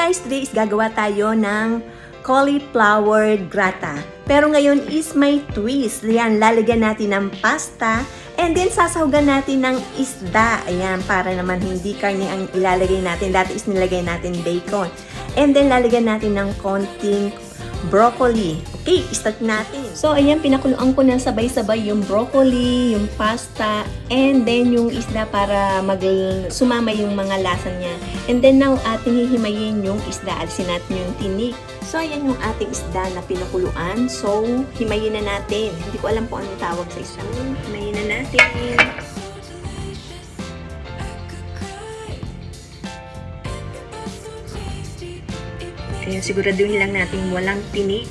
guys, today is gagawa tayo ng cauliflower grata. Pero ngayon is may twist. Ayan, lalagyan natin ng pasta and then sasahugan natin ng isda. Ayan, para naman hindi karne ang ilalagay natin. Dati is nilagay natin bacon. And then lalagyan natin ng konting broccoli. Okay, start natin. So, ayan, pinakuluan ko ng sabay-sabay yung broccoli, yung pasta, and then yung isda para sumama yung mga lasa niya. And then now, ating hihimayin yung isda. Alisin natin yung tinik. So, ayan yung ating isda na pinakuluan. So, himayin na natin. Hindi ko alam po anong tawag sa isda. Himayin na natin. Ayan, siguraduhin lang natin walang tinik.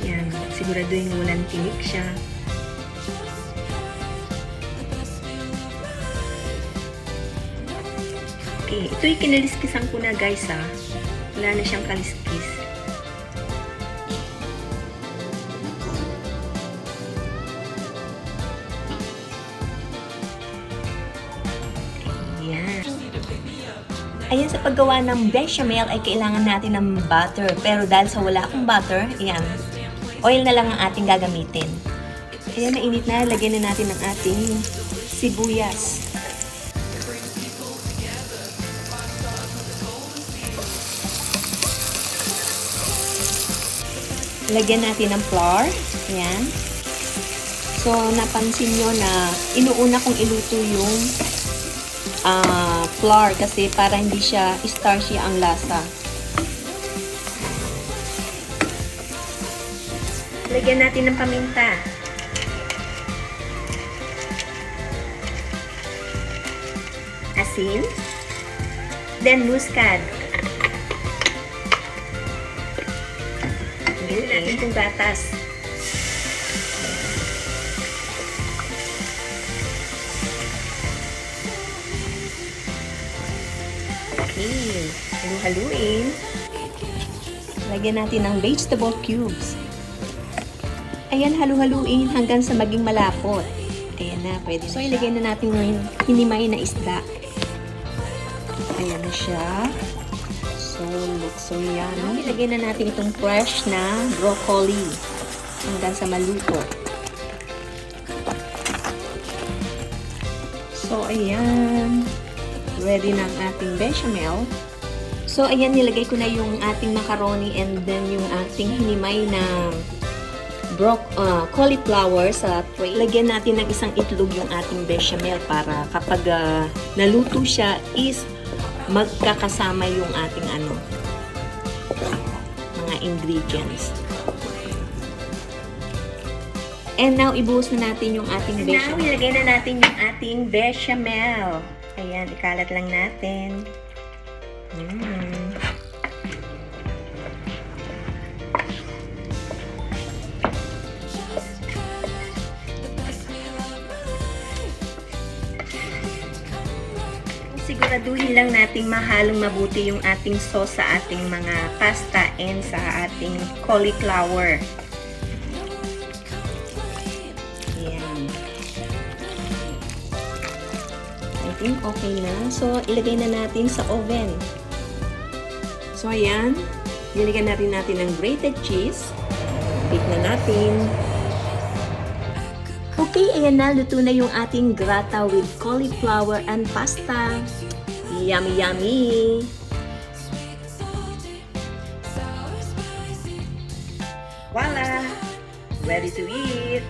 Ayan, siguraduhin walang tinik siya. Okay, ito'y kinaliskisan ko na guys ha. Wala na siyang kaliskis. Ayan. Ayan, sa paggawa ng bechamel ay kailangan natin ng butter. Pero dahil sa wala akong butter, ayan, oil na lang ang ating gagamitin. Ayan, mainit na. Lagyan na natin ang ating sibuyas. Lagyan natin ng flour. Ayan. So, napansin nyo na inuuna kong iluto yung flour kasi para hindi siya starchy ang lasa. Lagyan natin ng paminta. Asin. Then, muscad. Lagyan natin itong gatas. Okay. Halu-haluin. Lagyan natin ng vegetable cubes. Ayan, halu-haluin hanggang sa maging malapot. Ayan na, pwede. So, ilagay na natin yung hinimay na isda. Ayan na siya. So, looks so yummy. Ilagay na natin itong fresh na broccoli hanggang sa maluto. So, ayan. Ready na ang ating bechamel. So, ayan, nilagay ko na yung ating macaroni and then yung ating hinimay na cauliflower sa tray. Lagyan natin ng isang itlog yung ating bechamel para kapag naluto siya is magkakasama yung ating mga ingredients. And now, ibuhos na natin yung ating bechamel. Now, ilagay na natin yung ating bechamel. Ayan, ikalat lang natin. Siguraduhin lang nating mahalong mabuti yung ating sauce sa ating mga pasta and sa ating cauliflower. Ayan. I think okay na. So, ilagay na natin sa oven. So, ayan. Nilagyan natin ng grated cheese. Bake na natin. Okay, ayan na. Luto na yung ating grata with cauliflower and pasta. Yummy, yummy! Voila! Ready to eat!